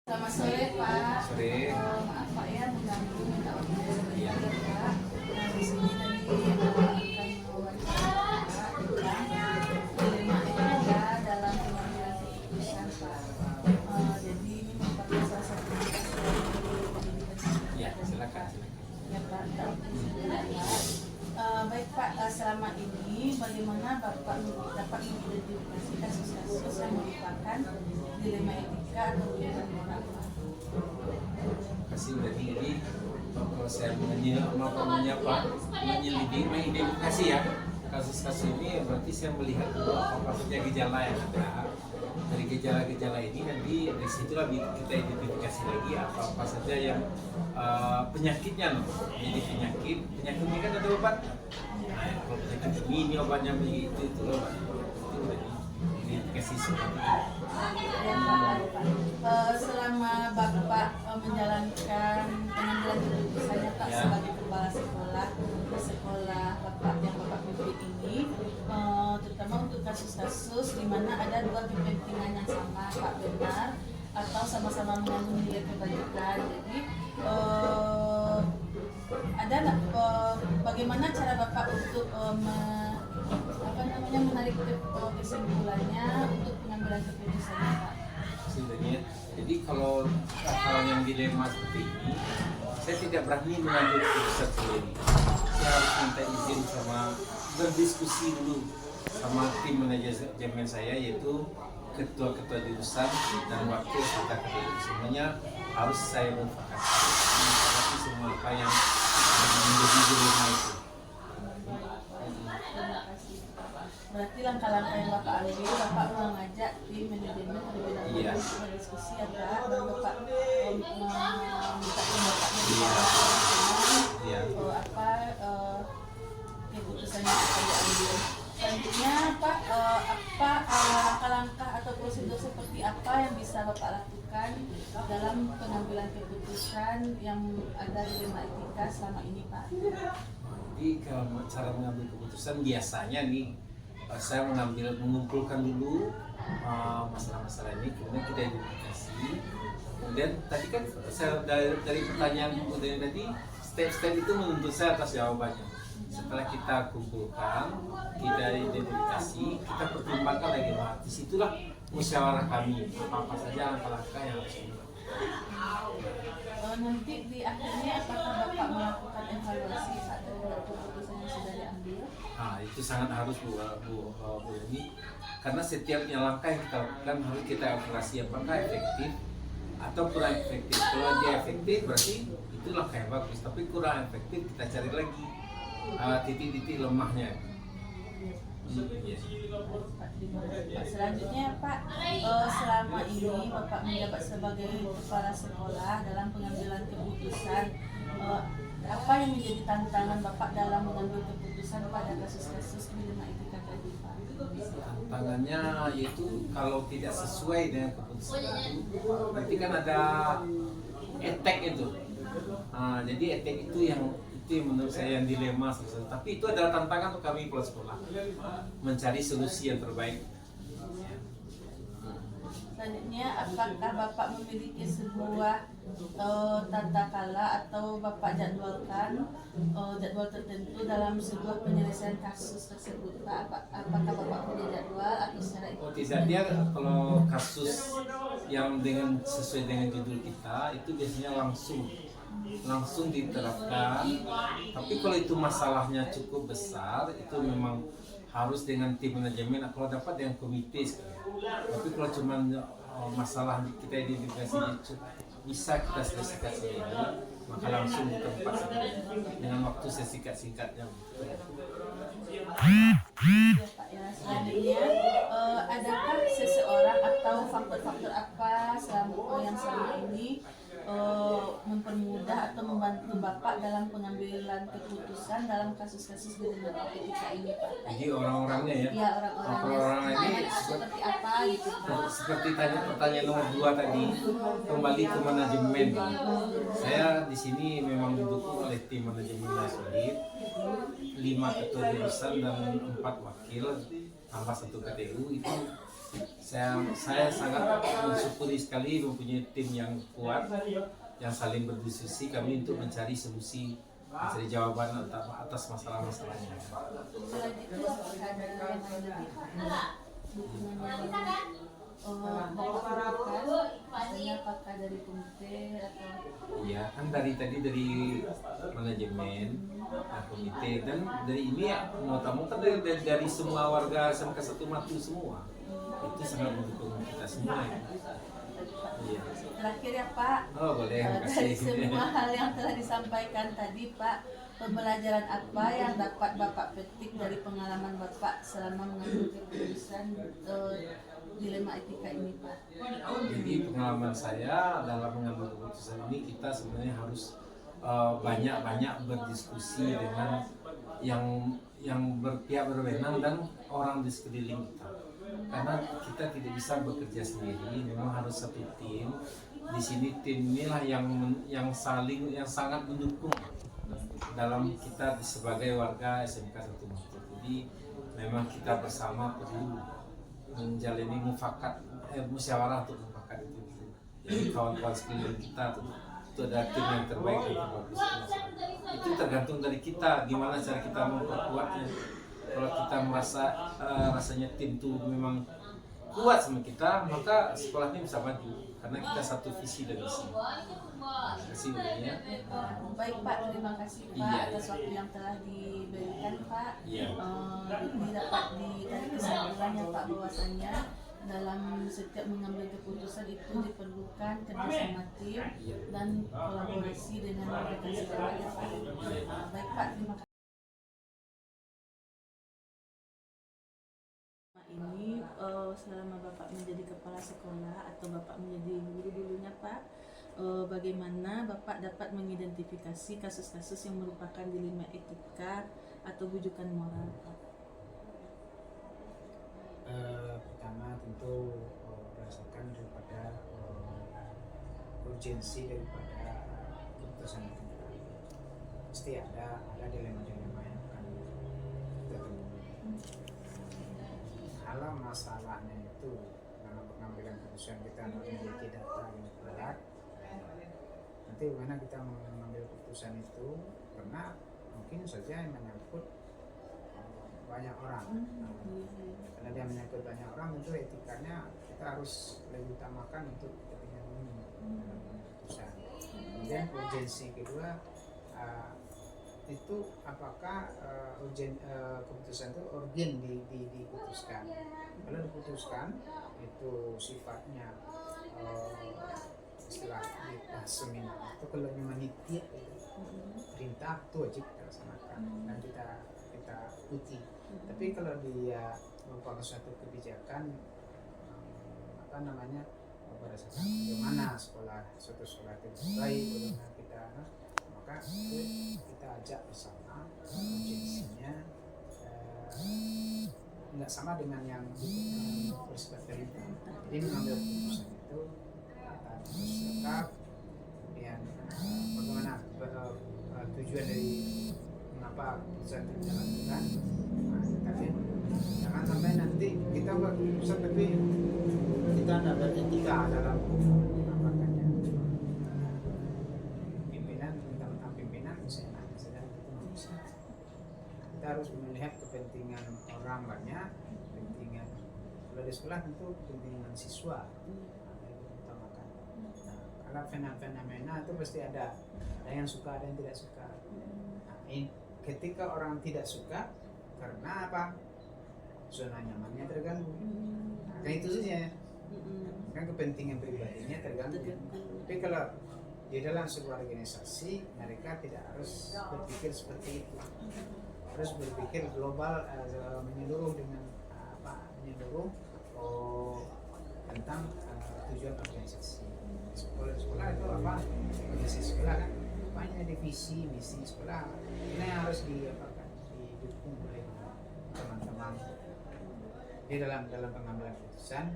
Selamat sore Pak. Sore. Maaf Pak ya mengganggu, minta waktu dari Pak. Di sini tadi akan mewawancara tentang dilema etika dalam pengambilan keputusan Pak. Jadi ini merupakan salah satu tugas dari pendidikan. Ya, silakan. Ya Pak, baik Pak, selama ini bagaimana Bapak dapat mengidentifikasi kasus-kasus yang merupakan dilema etika atau dilema moral Pak? Kasih udah tinggi. Kalau saya menyelidik, mengidentifikasi ya kasus-kasus ini, berarti saya melihat dulu apa saja gejala yang ada. Dari gejala-gejala ini nanti dari situlah kita identifikasi lagi apa saja yang penyakitnya loh. Jadi penyakit ini kan ada obat. Nah, kalau penyakit ini obatnya begitu itu loh Pak. Itu udah identifikasi seperti itu. Ya, Pak. Selama Bapak menjalankan pengambilan keputusannya Pak Ya. sebagai kepala sekolah di sekolah Bapak yang Bapak pimpin ini, terutama untuk kasus-kasus di mana ada dua kepentingan yang sama Pak, benar atau sama-sama mengandung nilai kebajikan. Jadi ada nggak bagaimana cara Bapak untuk menarik kesimpulannya untuk pengambilan keputusannya Pak? Sebenarnya, jadi kalau yang dilema seperti ini, saya tidak berani mengambil keputusan sendiri. Saya harus minta izin sama, berdiskusi dulu sama tim manajemen saya, yaitu ketua-ketua jurusan dan wakil serta ketua. Semuanya harus saya mufakat semua apa yang menjadi dilema itu. Berarti langkah-langkah yang Bapak ambil, Bapak mengajak tim manajemen terlebih dahulu untuk berdiskusi ya Pak, dan Bapak meminta pendapatnya apa keputusan yang akan diambil. Selanjutnya Pak, apa langkah-langkah atau prosedur seperti apa yang bisa Bapak lakukan dalam pengambilan keputusan yang ada di dilema etika selama ini Pak? Jadi kalau cara mengambil keputusan biasanya nih, saya mengumpulkan dulu masalah-masalah ini, kemudian kita identifikasi. Kemudian tadi kan saya dari pertanyaan kemudian tadi step-step itu menuntut saya atas jawabannya. Setelah kita kumpulkan, kita identifikasi, kita pertimbangkan lagi. Nah, disitulah musyawarah kami apa saja langkah-langkah yang harus dilakukan. Nanti di akhirnya apakah Bapak melakukan evaluasi saat keputusan yang sudah diambil? Nah, itu sangat harus Bu ini, karena setiap langkah yang kita lakukan harus kita evaluasi apakah efektif atau kurang efektif. Kalau dia efektif berarti itu langkah yang bagus, tapi kurang efektif kita cari lagi titik-titik lemahnya. Selanjutnya Pak, selama ini Bapak menjabat sebagai kepala sekolah dalam pengambilan keputusan, apa yang menjadi tantangan Bapak dalam mengambil keputusan pada kasus-kasus dilema etika tadi Pak? Tantangannya yaitu kalau tidak sesuai dengan keputusan itu, berarti kan ada etek itu. Jadi etek itu yang menurut saya yang dilema sebenarnya. Tapi itu adalah tantangan untuk kami kepala sekolah mencari solusi yang terbaik. Selanjutnya, apakah Bapak memiliki sebuah tata kala atau Bapak jadwalkan jadwal tertentu dalam sebuah penyelesaian kasus tersebut Pak? Apakah Bapak punya jadwal atau secara Tidak, dia kalau kasus yang sesuai dengan judul kita itu biasanya langsung diterapkan. Tapi kalau itu masalahnya cukup besar, itu memang harus dengan tim manajemen, kalau dapat dengan komite sekali. Tapi kalau cuma masalah kita identifikasi bisa kita selesaikan sendiri, maka langsung di tempat dengan waktu sesingkat-singkatnya. Ya Pak ya. Selanjutnya, adakah seseorang atau faktor-faktor apa yang selama ini mempermudah atau membantu Bapak dalam pengambilan keputusan dalam kasus-kasus dilema etika ini Pak? Jadi orang-orangnya ya? Ya, orang-orangnya. Orang ini Seperti apa gitu Pak? Seperti tadi pertanyaan nomor 2 tadi, kembali ke manajemen. Saya di sini memang didukung oleh tim manajemen yang solid, 5 ketua jurusan dan 4 wakil tambah 1 KTU. Itu Saya sangat bersyukuri sekali mempunyai tim yang kuat, yang saling berdiskusi kami untuk mencari solusi, mencari jawaban atas masalah-masalahnya. Selain itu apakah ada yang lain lagi Pak? Dukungan yang Bapak berikan, misalnya apakah dari komite atau Iya, kan dari manajemen, komite, dan dari ini ya mau tamu kan dari semua warga SMK 1 Matu semua. Itu sangat mendukung kita semua ya. Iya. terakhir ya Pak? Oh boleh, Dari makasih. semua hal yang telah disampaikan tadi Pak, pembelajaran apa yang dapat Bapak petik dari pengalaman Bapak selama mengambil keputusan dilema etika ini Pak? Jadi pengalaman saya dalam mengambil keputusan ini, kita sebenarnya harus banyak-banyak berdiskusi dengan yang berpihak berwenang dan orang di sekeliling kita. Karena kita tidak bisa bekerja sendiri, memang harus satu tim. Di sini tim inilah yang sangat mendukung dalam kita sebagai warga SMK 1 Matu. Jadi memang kita bersama perlu menjalani musyawarah untuk mufakat itu. Jadi kawan-kawan sekeliling kita itu adalah tim yang terbaik dan terbagus. Itu tergantung dari kita, gimana cara kita memperkuatnya. Kalau kita merasa rasanya tim itu memang kuat sama kita, maka sekolahnya bisa maju karena kita satu visi dan misi. Terima kasih banyak. Baik Pak, terima kasih Pak Iya. atas waktu yang telah diberikan Pak. Iya. Ini dapat ditarik kesimpulannya Pak bahwasannya dalam setiap mengambil keputusan itu diperlukan kerjasama tim dan kolaborasi dengan rekan sejawat ya Pak. Baik Pak, terima kasih. Ini selama Bapak menjadi kepala sekolah atau Bapak menjadi guru dulunya Pak, bagaimana Bapak dapat mengidentifikasi kasus-kasus yang merupakan dilema etika atau bujukan moral Pak? Pertama tentu berdasarkan daripada urgensi daripada keputusan itu. Pasti ada dilema-dilema yang akan kita temui. Kalau masalahnya itu dalam pengambilan keputusan kita memiliki data yang berat, nanti bagaimana kita mengambil keputusan itu, karena mungkin saja yang menyangkut banyak orang. Karena dia menyangkut banyak orang, tentu etikanya kita harus lebih utamakan untuk kepentingan umum dalam keputusan. Kemudian urgensi kedua, itu apakah keputusan itu urgen diputuskan. Kalau diputuskan itu sifatnya istilah di seminar itu kalau memang nitia perintah itu wajib kita laksanakan dan kita ikuti. Tapi kalau dia merupakan suatu kebijakan berdasarkan bagaimana suatu sekolah itu baik, bagaimana kita, maka itu kita ajak bersama urgensinya nggak sama dengan yang bersifat perintah. Jadi mengambil keputusan itu kita harus tetap, kemudian bagaimana tujuan dari mengapa keputusan itu dilakukan. Tapi jangan sampai nanti kita buat keputusan tapi kita tidak beretika dalam melakukannya. Pimpinan, tentang pimpinan misalnya saja itu nggak bisa. Kita harus melihat kepentingan orang banyak, kepentingan kalau di sekolah tentu kepentingan siswa yang diutamakan. Nah, karena fenomena itu pasti ada yang suka, ada yang tidak suka. Nah, ketika orang tidak suka karena apa? Zona nyamannya terganggu. Nah, itu saja. Kan kepentingan pribadinya terganggu. Tapi kalau di dalam sebuah organisasi mereka tidak harus berpikir seperti itu. Harus berpikir global, menyeluruh dengan menyeluruh tentang tujuan organisasi. Sekolah itu apa? Organisasi sekolah kan banyak divisi, misi sekolah. Ini yang harus didukung oleh teman-teman. Di dalam pengambilan keputusan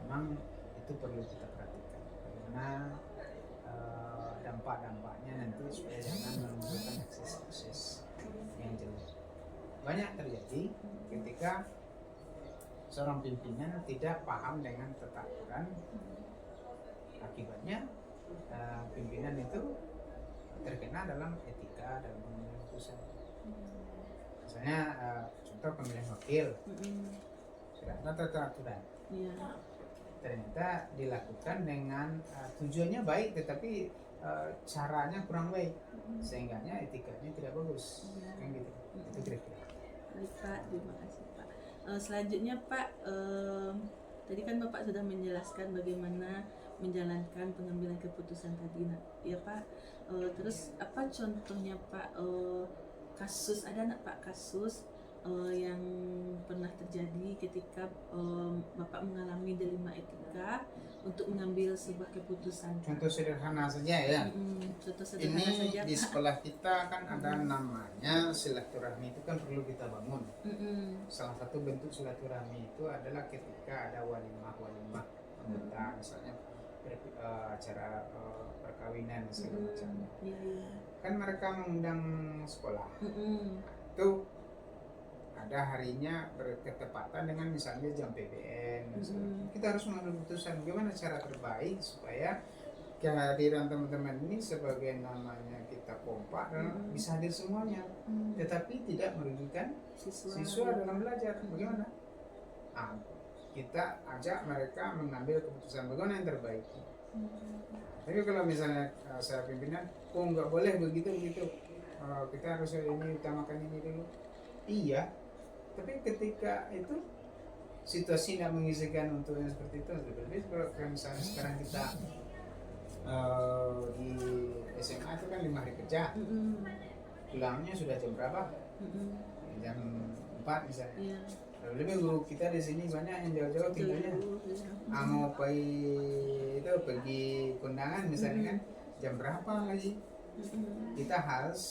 memang itu perlu kita perhatikan bagaimana dampak-dampaknya nanti supaya jangan menimbulkan akses yang jelek. Banyak terjadi ketika seorang pimpinan tidak paham dengan tata aturan, akibatnya pimpinan itu terkena dalam etika dalam pengambilan keputusan. Misalnya contoh pemilihan wakil, sudah ada tata aturan, Iya. ternyata dilakukan dengan tujuannya baik tetapi caranya kurang baik, sehingga etikanya tidak bagus, kan gitu. Itu kira-kira. Baik Pak, terima kasih Pak. Selanjutnya Pak, tadi kan Bapak sudah menjelaskan bagaimana menjalankan pengambilan keputusan tadi, ya Pak. Terus apa contohnya Pak, kasus, ada nggak Pak kasus yang pernah terjadi ketika Bapak mengalami dilema etika untuk mengambil sebuah keputusan? Contoh sederhana saja ya. Contoh sederhana Ini saja di Pak. sekolah kita kan ada namanya silaturahmi, itu kan perlu kita bangun. Salah satu bentuk silaturahmi itu adalah ketika ada walimah anggota, misalnya acara perkawinan segala macamnya. Iya. Kan mereka mengundang sekolah. Itu ada harinya berketepatan dengan misalnya jam PBN. Kita harus mengambil keputusan bagaimana cara terbaik supaya kehadiran teman-teman ini sebagai namanya kita kompak dan bisa hadir semuanya, tetapi tidak merugikan siswa dalam belajar. Bagaimana? Kita ajak mereka mengambil keputusan bagaimana yang terbaik. Tapi kalau misalnya saya pimpinan, nggak boleh begitu, kita harus ini utamakan ini dulu. Iya, tapi ketika itu situasi tidak mengizinkan untuk yang seperti itu, seperti kalau misalnya sekarang kita di SMA itu kan 5 hari kerja, pulangnya sudah jam berapa? Jam 4 misalnya. Iya. Lebih guru kita di sini banyak yang jauh-jauh tinggalnya. Mau pergi kondangan misalnya kan jam berapa lagi? Kita harus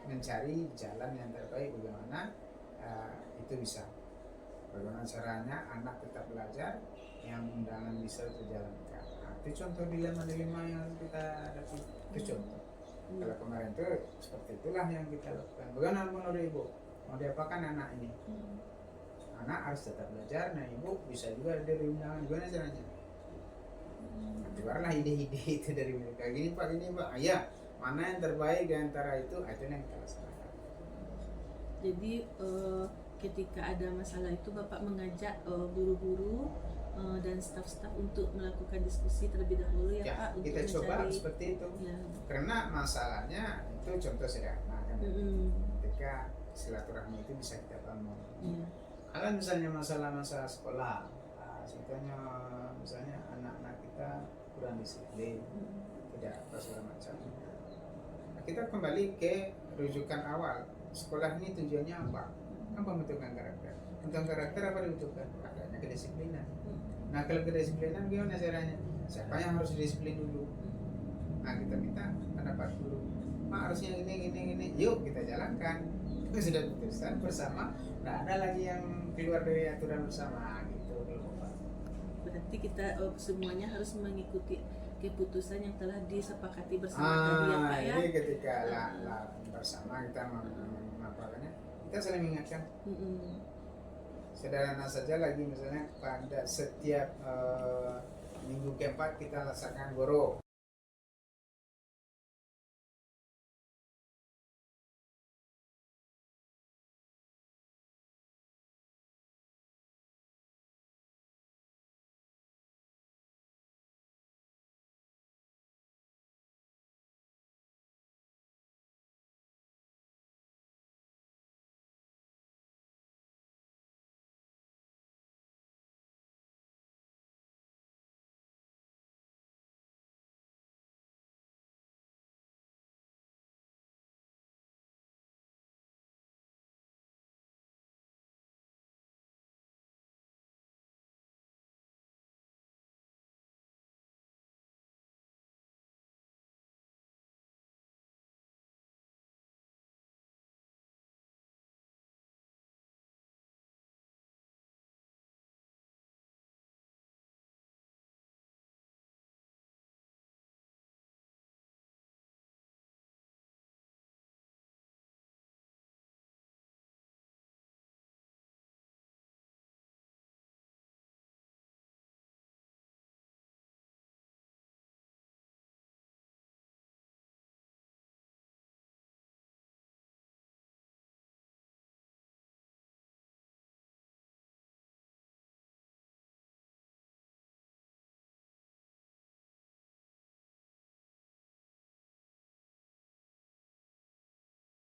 mencari jalan yang terbaik bagaimana itu bisa. Bagaimana caranya anak tetap belajar, yang undangan bisa terjalankan. Itu contoh dilema-dilema yang kita hadapi. Itu contoh. Kalau kemarin itu seperti itulah yang kita lakukan. Bagaimana menurut Ibu? Mau diapakan anak ini? Anak harus tetap belajar, nah Ibu bisa juga dari undangan. Gimana caranya? Keluarlah ide-ide itu dari mereka. Gini Pak, ya mana yang terbaik di antara itu yang kita laksanakan. Jadi ketika ada masalah itu Bapak mengajak guru-guru dan staf-staf untuk melakukan diskusi terlebih dahulu ya Pak, untuk kita coba mencari, seperti itu ya. Karena masalahnya itu contoh sederhana kan. Ketika silaturahmi itu bisa kita bangun. Kalau misalnya masalah-masalah sekolah, contohnya misalnya anak-anak kita kurang disiplin, tidak apa segala macam. Nah, kita kembali ke rujukan awal. Sekolah ini tujuannya apa? Pembentukan karakter. Pembentukan karakter apa dibutuhkan? Adanya kedisiplinan. Nah, kalau kedisiplinan gimana caranya? Siapa yang harus disiplin dulu? Nah, kita minta pendapat guru. Pak, harusnya ini. Yuk kita jalankan. Sudah putuskan bersama. Nggak ada lagi yang keluar dari aturan bersama gitu. Berarti kita semuanya harus mengikuti keputusan yang telah disepakati bersama tadi ya Pak ya. Jadi ketika bersama kita melakukannya, kita saling mengingatkan. Sederhana saja lagi misalnya pada setiap minggu keempat kita laksanakan goro.